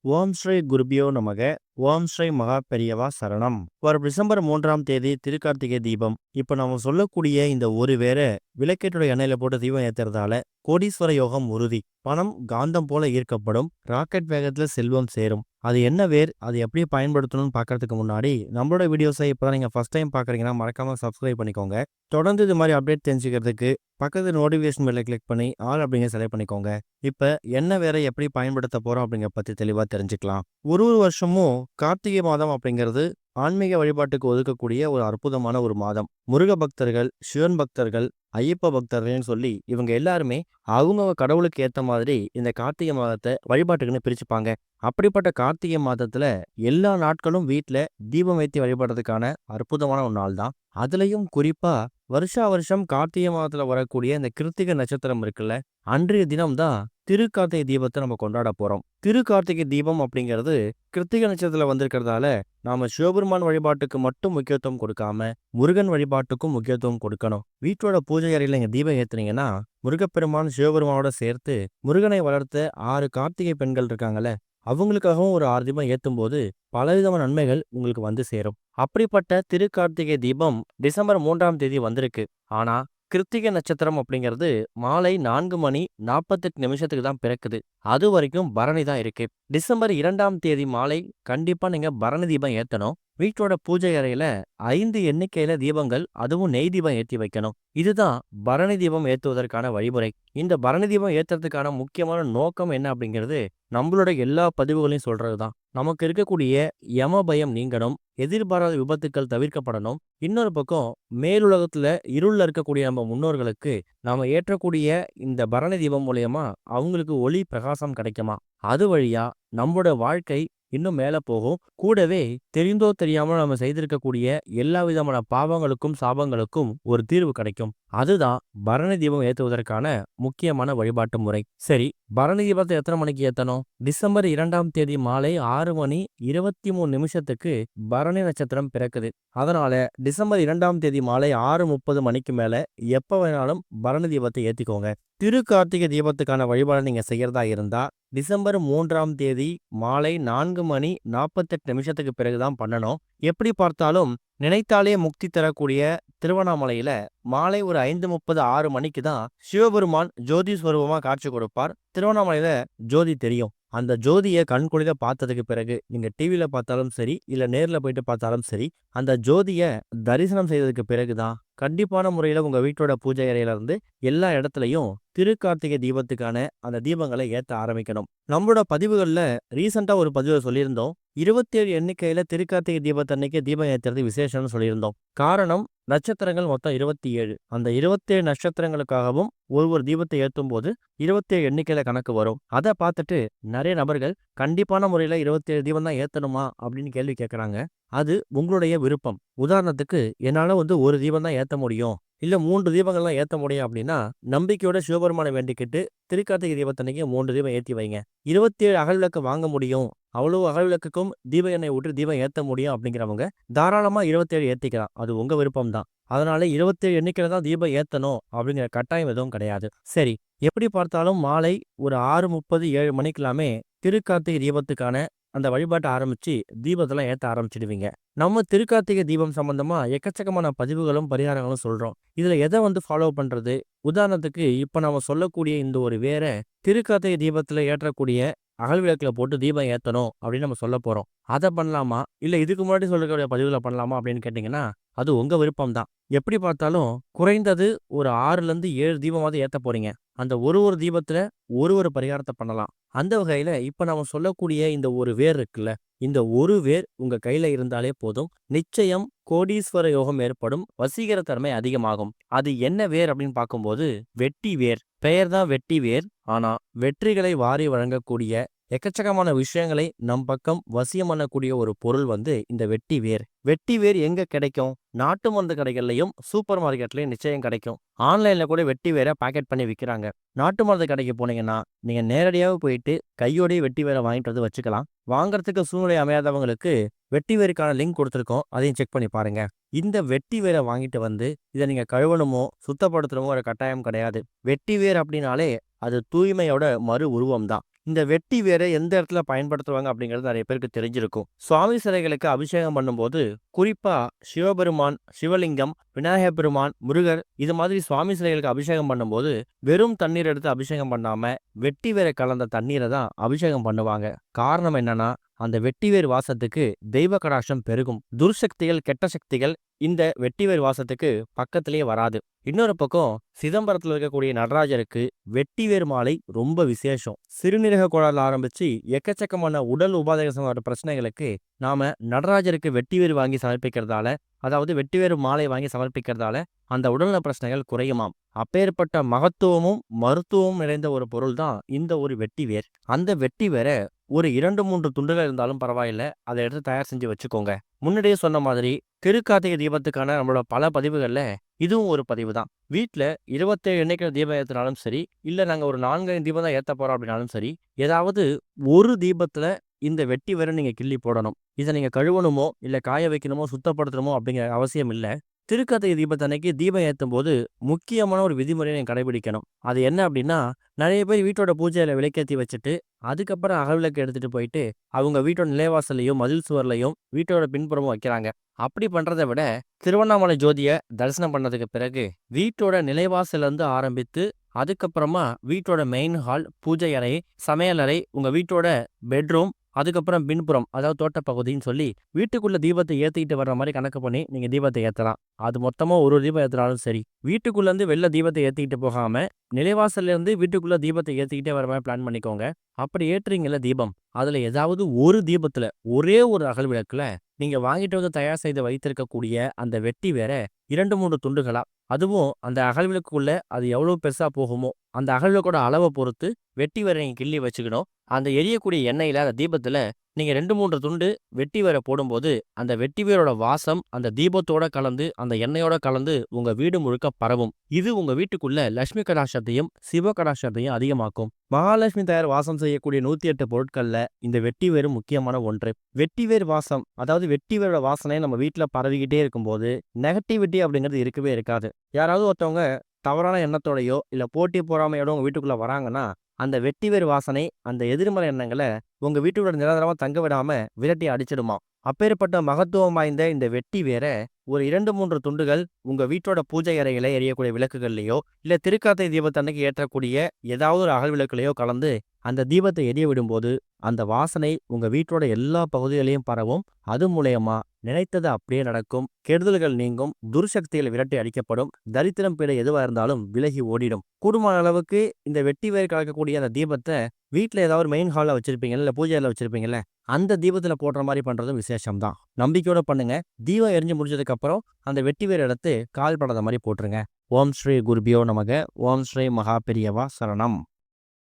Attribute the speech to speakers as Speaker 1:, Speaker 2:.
Speaker 1: ஓம் ஸ்ரீ குருபியோ நமக. ஓம் ஸ்ரீ மகா பெரியவா சரணம். வரும் டிசம்பர் 3ஆம் தேதி திருக்கார்த்திகை தீபம். இப்ப நம்ம சொல்லக்கூடிய இந்த ஒரு வேற விளக்கேற்றோட எண்ணெயில போட்டு தீபம் ஏத்துறதால கோடீஸ்வர யோகம் உறுதி. பணம் காந்தம் போல ஈர்க்கப்படும். ராக்கெட் வேகத்துல செல்வம் சேரும். அது என்ன வேர், அது எப்படி பயன்படுத்தணும்னு பார்க்கறதுக்கு முன்னாடி நம்மளோட வீடியோஸை இப்பதான் நீங்க ஃபர்ஸ்ட் டைம் பார்க்குறீங்கன்னா மறக்காம சப்ஸ்கிரைப் பண்ணிக்கோங்க. தொடர்ந்து இது மாதிரி அப்டேட் தெரிஞ்சுக்கிறதுக்கு பக்கத்து நோட்டிஃபிகேஷன் பெல்லை கிளிக் பண்ணி ஆல் அப்படிங்க செலக்ட் பண்ணிக்கோங்க. இப்ப என்ன வேற எப்படி பயன்படுத்த போறோம் அப்படிங்கிற பத்தி தெளிவா தெரிஞ்சுக்கலாம். ஒரு ஒரு வருஷமும் கார்த்திகை மாதம் அப்படிங்கிறது ஆன்மீக வழிபாட்டுக்கு ஒதுக்கக்கூடிய ஒரு அற்புதமான ஒரு மாதம். முருக பக்தர்கள், சிவன் பக்தர்கள், ஐயப்ப பக்தர்கள்னு சொல்லி இவங்க எல்லாருமே அவங்க கடவுளுக்கு ஏத்த மாதிரி இந்த கார்த்திகை மாதத்தை வழிபாட்டுக்குன்னு பிரிச்சுப்பாங்க. அப்படிப்பட்ட கார்த்திகை மாதத்துல எல்லா நாட்களும் வீட்ல தீபம் ஏத்தி வழிபடுறதுக்கான அற்புதமான ஒரு நாள் தான். அதுலயும் குறிப்பா வருஷா வருஷம் கார்த்திகை மாதத்துல வரக்கூடிய இந்த கிருத்திகை நட்சத்திரம் இருக்குல்ல, அன்றைய தினம் தான் திருக்கார்த்திகை தீபத்தை நம்ம கொண்டாட போறோம். திருக்கார்த்திகை தீபம் அப்படிங்கிறது கிருத்திகை நட்சத்திரத்துல வந்திருக்கிறதால நாம சிவபெருமான் வழிபாட்டுக்கு மட்டும் முக்கியத்துவம் கொடுக்காம முருகன் வழிபாட்டுக்கும் முக்கியத்துவம் கொடுக்கணும். வீட்டோட பூஜை அறையில நீங்க தீபம் ஏத்துனீங்கன்னா முருகப்பெருமான் சிவபெருமானோட சேர்த்து முருகனை வளர்த்த 6 கார்த்திகை பெண்கள் இருக்காங்கல்ல, அவங்களுக்காகவும் ஒரு 6 தீபம் ஏத்தும் போது பலவிதமான நன்மைகள் உங்களுக்கு வந்து சேரும். அப்படிப்பட்ட திருக்கார்த்திகை தீபம் டிசம்பர் 3ஆம் தேதி வந்திருக்கு. ஆனா கிருத்திகை நட்சத்திரம் அப்படிங்கிறது மாலை 4 மணி 48 நிமிஷத்துக்கு தான் பிறக்குது. அது வரைக்கும் பரணி தான் இருக்கு. டிசம்பர் 2ஆம் தேதி மாலை கண்டிப்பா நீங்க பரணி தீபம் ஏத்தணும். வீட்டோட பூஜை அறையில 5 எண்ணிக்கையில தீபங்கள், அதுவும் நெய் தீபம் ஏத்தி வைக்கணும். இதுதான் பரணி தீபம் ஏத்துவதற்கான வழிமுறை. இந்த பரணி தீபம் ஏத்துறதுக்கான முக்கியமான நோக்கம் என்ன அப்படிங்கிறது நம்மளோட எல்லா பதிவுகளையும் சொல்றதுதான். நமக்கு இருக்கக்கூடிய யம பயம் நீங்கணும், எதிர்பாராத விபத்துக்கள் தவிர்க்கப்படணும். இன்னொரு பக்கம் மேலுலகத்துல இருள்ல இருக்கக்கூடிய நம்ம முன்னோர்களுக்கு நாம ஏற்றக்கூடிய இந்த பரணி தீபம் மூலியமா அவங்களுக்கு ஒளி பிரகாசம் கிடைக்குமா, அது வழியா நம்மளோட வாழ்க்கை இன்னும் மேல போகும். கூடவே தெரிந்தோ தெரியாமலோ நம்ம செய்திருக்கக்கூடிய எல்லா விதமான பாவங்களுக்கும் சாபங்களுக்கும் ஒரு தீர்வு கிடைக்கும். அதுதான் பரணி தீபம் ஏத்துவதற்கான முக்கியமான வழிபாட்டு முறை. சரி, பரணி தீபத்தை எத்தனை மணிக்கு ஏத்தணும்? டிசம்பர் 2ஆம் தேதி மாலை 6 மணி 23 நிமிஷத்துக்கு பரணி நட்சத்திரம் பிறக்குது. அதனால டிசம்பர் 2ஆம் தேதி மாலை 6:30 மணிக்கு மேல எப்ப வேணாலும் பரணி தீபத்தை ஏத்திக்கோங்க. திருக்கார்த்திகை தீபத்துக்கான வழிபாடு நீங்க செய்யறதா இருந்தா டிசம்பர் 3ஆம் தேதி மாலை 4 மணி 48 நிமிஷத்துக்கு பிறகுதான் பண்ணணும். எப்படி பார்த்தாலும் நினைத்தாலே முக்தி தரக்கூடிய திருவண்ணாமலையில மாலை ஒரு 5:30 6 மணிக்கு தான் சிவபெருமான் ஜோதி ஸ்வரூபமா காட்சி கொடுப்பார். திருவண்ணாமலையில ஜோதி தெரியும். அந்த ஜோதியை கண்குளிர பார்த்ததுக்கு பிறகு நீங்க டிவியில பார்த்தாலும் சரி, இல்ல நேர்ல போயிட்டு பார்த்தாலும் சரி, அந்த ஜோதியை தரிசனம் செய்ததுக்கு பிறகுதான் கண்டிப்பான முறையில உங்க வீட்டோட பூஜை அறையில இருந்து எல்லா இடத்துலையும் திருக்கார்த்திகை தீபத்துக்கான அந்த தீபங்களை ஏத்த ஆரம்பிக்கணும். நம்மளோட பதிவுகள்ல ரீசெண்டா ஒரு பதிவை சொல்லியிருந்தோம். 27 எண்ணிக்கையில திருக்கார்த்திகை தீபத்தன்னைக்கு தீபம் ஏத்துறது விசேஷம்னு சொல்லியிருந்தோம். காரணம், நட்சத்திரங்கள் மொத்தம் 27. அந்த 27 நட்சத்திரங்களுக்காகவும் ஒரு தீபத்தை ஏத்தும் போது 27 எண்ணிக்கையில கணக்கு வரும். அதை பார்த்துட்டு நிறைய நபர்கள் கண்டிப்பான முறையில 27 தீபம் தான் ஏத்தணுமா அப்படின்னு கேள்வி கேட்கறாங்க. அது உங்களுடைய விருப்பம். உதாரணத்துக்கு என்னால ஒரு தீபம் தான் ஏத்த முடியும், இல்ல 3 தீபங்கள்லாம் ஏத்த முடியும் அப்படின்னா நம்பிக்கையோட சிவபெருமானை வேண்டிக்கிட்டு திருக்கார்த்திகை தீபத்தன்னைக்கு 3 தீபம் ஏத்தி வைங்க. 27 அகல் விளக்கு வாங்க முடியும், அவ்வளவு அகல் விளக்குக்கும் தீப எண்ணெய் ஊற்றி தீபம் ஏத்த முடியும் அப்படிங்கிறவங்க தாராளமா 27 ஏத்திக்கலாம். அது உங்க விருப்பம் தான். அதனால 27 எண்ணிக்கையில தான் தீபம் ஏத்தணும் அப்படிங்கிற கட்டாயம் எதுவும் கிடையாது. சரி, எப்படி பார்த்தாலும் மாலை ஒரு 6:30 7 மணிக்கெல்லாமே திருக்கார்த்திகை தீபத்துக்கான அந்த வழிபாட்டை ஆரம்பிச்சு தீபத்தெல்லாம் ஏத்த ஆரம்பிச்சிடுவீங்க. நம்ம திருக்கார்த்திகை தீபம் சம்பந்தமா எக்கச்சக்கமான பதிவுகளும் பரிகாரங்களும் சொல்றோம். இதுல எதை ஃபாலோ பண்றது? உதாரணத்துக்கு இப்ப நாம சொல்லக்கூடிய இந்த ஒரு வேற திருக்கார்த்திகை தீபத்துல ஏற்றக்கூடிய அகல் விளக்குல போட்டு தீபம் ஏத்தணும் அப்படின்னு நம்ம சொல்ல போறோம். அதை பண்ணலாமா, இல்ல இதுக்கு முன்னாடி சொல்லக்கூடிய பதிவுல பண்ணலாமா அப்படின்னு கேட்டீங்கன்னா அது உங்க விருப்பம் தான். எப்படி பார்த்தாலும் குறைந்தது ஒரு 6ல இருந்து 7 தீபமாவது ஏத்த போறீங்க. அந்த ஒரு தீபத்துல ஒரு பரிகாரத்தை பண்ணலாம். அந்த வகையில இப்ப நாம சொல்லக்கூடிய இந்த ஒரு வேர் இருக்குல்ல, இந்த ஒரு வேர் உங்க கையில இருந்தாலே போதும். நிச்சயம் கோடீஸ்வர யோகம் ஏற்படும், வசீகர தன்மை அதிகமாகும். அது என்ன வேர் அப்படின்னு பார்க்கும்போது வெட்டி வேர். பெயர் தான் வெட்டி வேர். ஆனா வெற்றிகளை வாரி வழங்கக்கூடிய எக்கச்சக்கமான விஷயங்களை நம் பக்கம் வசியம் பண்ணக்கூடிய ஒரு பொருள் இந்த வெட்டி வேர். வெட்டி வேர் எங்க கிடைக்கும்? நாட்டு மருந்து கடைகள்லையும் சூப்பர் மார்க்கெட்லயும் நிச்சயம் கிடைக்கும். ஆன்லைன்ல கூட வெட்டி வேரை பேக்கெட் பண்ணி விற்கிறாங்க. நாட்டு மருந்து கடைக்கு போனீங்கன்னா நீங்க நேரடியாக போயிட்டு கையோடய வெட்டி வேரை வாங்கிட்டு வந்து வச்சுக்கலாம். வாங்குறதுக்கு சூழ்நிலை அமையாதவங்களுக்கு வெட்டி வேருக்கான லிங்க் கொடுத்துருக்கோம், அதையும் செக் பண்ணி பாருங்க. இந்த வெட்டி வேரை வாங்கிட்டு இதை நீங்க கழுவணுமோ சுத்தப்படுத்தணுமோ ஒரு கட்டாயம் கிடையாது. வெட்டி வேர் அப்படின்னாலே அது தூய்மையோட மறு உருவம் தான். இந்த வெட்டி வேரை எந்த இடத்துல பயன்படுத்துவாங்க அப்படிங்கிறது நிறைய பேருக்கு தெரிஞ்சிருக்கும். சுவாமி சிலைகளுக்கு அபிஷேகம் பண்ணும்போது குறிப்பா சிவபெருமான், சிவலிங்கம், விநாயகர் பெருமான், முருகர் இது மாதிரி சுவாமி சிலைகளுக்கு அபிஷேகம் பண்ணும்போது வெறும் தண்ணீர் எடுத்து அபிஷேகம் பண்ணாம வெட்டி வேரை கலந்த தண்ணீரை தான் அபிஷேகம் பண்ணுவாங்க. காரணம் என்னன்னா அந்த வெட்டிவேர் வாசத்துக்கு தெய்வ கடாட்சம் பெருகும். துர்சக்திகள், கெட்ட சக்திகள் இந்த வெட்டிவேர் வாசத்துக்கு பக்கத்திலேயே வராது. இன்னொரு பக்கம் சிதம்பரத்தில் இருக்கக்கூடிய நடராஜருக்கு வெட்டிவேர் மாலை ரொம்ப விசேஷம். சிறுநீரக கோளாறுல ஆரம்பிச்சு எக்கச்சக்கமான உடல் உபாதைகள் பிரச்சனைகளுக்கு நாம நடராஜருக்கு வெட்டிவேர் வாங்கி சமர்ப்பிக்கிறதால, அதாவது வெட்டிவேர் மாலை வாங்கி சமர்ப்பிக்கிறதால அந்த உடல்நல பிரச்சனைகள் குறையுமாம். அப்பேற்பட்ட மகத்துவமும் மருத்துவமும் நிறைந்த ஒரு பொருள் தான் இந்த ஒரு வெட்டிவேர். அந்த வெட்டிவேரை ஒரு 2-3 துண்டுகள் இருந்தாலும் பரவாயில்ல, அதை எடுத்து தயார் செஞ்சு வச்சுக்கோங்க. முன்னாடியே சொன்ன மாதிரி திருக்கார்த்திகை தீபத்துக்கான நம்மளோட பல பதிவுகள்ல இதுவும் ஒரு பதிவு தான். வீட்டில் 27 எண்ணிக்கையில் தீபம் ஏற்றினாலும் சரி, இல்லை நாங்கள் ஒரு 4 தீபம் தான் ஏற்ற போகிறோம் அப்படின்னாலும் சரி, ஏதாவது ஒரு தீபத்தில் இந்த வெட்டி வேரை நீங்கள் கிள்ளி போடணும். இதை நீங்கள் கழுவணுமோ இல்லை காய வைக்கணுமோ சுத்தப்படுத்தணுமோ அப்படிங்கிற அவசியம் இல்லை. திருக்கார்த்திகை தீபத்தன்னைக்கு தீபம் ஏற்றும் போது முக்கியமான ஒரு விதிமுறையை நீங்கள் கடைபிடிக்கணும். அது என்ன அப்படின்னா, நிறைய பேர் வீட்டோட பூஜையில் விளக்கேற்றி வச்சுட்டு அதுக்கப்புறம் அகல்விளக்கு எடுத்துட்டு போயிட்டு அவங்க வீட்டோட நிலைவாசல்லையும் மதில் சுவர்லையும் வீட்டோட பின்புறமும் வைக்கிறாங்க. அப்படி பண்றதை விட திருவண்ணாமலை ஜோதியை தரிசனம் பண்ணதுக்கு பிறகு வீட்டோட நிலைவாசல்ல இருந்து ஆரம்பித்து அதுக்கப்புறமா வீட்டோட மெயின் ஹால், பூஜை அறை, சமையலறை, உங்க வீட்டோட பெட்ரூம், அதுக்கப்புறம் பின்புறம் அதாவது தோட்டப்பகுதின்னு சொல்லி வீட்டுக்குள்ள தீபத்தை ஏற்றிக்கிட்டு வர்ற மாதிரி கணக்கு பண்ணி நீங்க தீபத்தை ஏற்றலாம். அது மொத்தமா ஒரு தீபம் ஏற்றினாலும் சரி, வீட்டுக்குள்ள இருந்து வெளில தீபத்தை ஏற்றிக்கிட்டு போகாம நிலைவாசல்ல இருந்து வீட்டுக்குள்ள தீபத்தை ஏற்றிக்கிட்டே வர மாதிரி பிளான் பண்ணிக்கோங்க. அப்படி ஏற்றுறீங்கல்ல தீபம், அதுல ஏதாவது ஒரு தீபத்துல ஒரே ஒரு அகல் விளக்குல நீங்க வாங்கிட்டு வந்து தயார் செய்து வைத்திருக்கக்கூடிய அந்த வெட்டி வேற 2-3 துண்டுகளா, அதுவும் அந்த அகல் விளக்குக்குள்ள அது எவ்வளவு பெருசா போகுமோ அந்த அகல் விளக்கோட அளவை பொறுத்து வெட்டி வேரை நீங்க கிள்ளி வச்சுக்கணும். அந்த எரியக்கூடிய எண்ணெயில அந்த தீபத்துல நீங்க 2-3 துண்டு வெட்டி வேரை போடும்போது அந்த வெட்டி வேரோட வாசம் அந்த தீபத்தோட கலந்து அந்த எண்ணெயோட கலந்து உங்க வீடு முழுக்க பரவும். இது உங்க வீட்டுக்குள்ள லட்சுமி கடாட்சத்தையும் சிவ கடாட்சத்தையும் அதிகமாக்கும். மகாலட்சுமி தயார் வாசம் செய்யக்கூடிய 108 பொருட்கள்ல இந்த வெட்டி வேறு முக்கியமான ஒன்று. வெட்டிவேர் வாசம், அதாவது வெட்டிவேரோட வாசனை நம்ம வீட்டுல பரவிக்கிட்டே இருக்கும்போது நெகட்டிவிட்டி அப்படிங்கிறது இருக்கவே இருக்காது. யாராவது ஒருத்தவங்க தவறான எண்ணத்தோடையோ இல்ல போட்டி பொறாமையோட உங்க வீட்டுக்குள்ள வராங்கன்னா அந்த வெட்டிவேர் வாசனை அந்த எதிர்மறை எண்ணங்களை உங்க வீட்டுக்குள்ள நிரந்தரமா தங்க விடாம விரட்டி அடிச்சிடுமா. அப்பேற்பட்ட மகத்துவம் வாய்ந்த இந்த வெட்டி வேற ஒரு 2-3 துண்டுகள் உங்க வீட்டோட பூஜை அறையில எரியக்கூடிய விளக்குகள்லையோ இல்ல திருக்கார்த்திகை தீபத்தன்னைக்கு ஏற்றக்கூடிய ஏதாவது ஒரு அகல் விளக்குலையோ கலந்து அந்த தீபத்தை எரிய விடும்போது அந்த வாசனை உங்க வீட்டோட எல்லா பகுதிகளையும் பரவும். அது மூலயமா நினைத்தது அப்படியே நடக்கும், கெடுதல்கள் நீங்கும், துர்சக்திகள் விரட்டி அடிக்கப்படும், தரித்திரம் பீடை எதுவா இருந்தாலும் விலகி ஓடிடும். கூடுமான அளவுக்கு இந்த வெட்டி வேர் கலக்கக்கூடிய அந்த தீபத்தை வீட்டில் ஏதாவது மெயின் ஹாலில் வச்சிருப்பீங்கல்ல, இல்லை பூஜை அறையில் வச்சிருப்பீங்கல்ல, அந்த தீபத்தில் போடுற மாதிரி பண்ணுறதும் விசேஷம்தான். நம்பிக்கையோட பண்ணுங்க. தீபம் எரிஞ்சு முடிஞ்சதுக்கு அப்புறம் அந்த வெட்டி வேர் எடுத்து கால் படாத மாதிரி போட்டுருங்க. ஓம் ஸ்ரீ குருபியோ நமக. ஓம் ஸ்ரீ மகா பெரியவா சரணம்.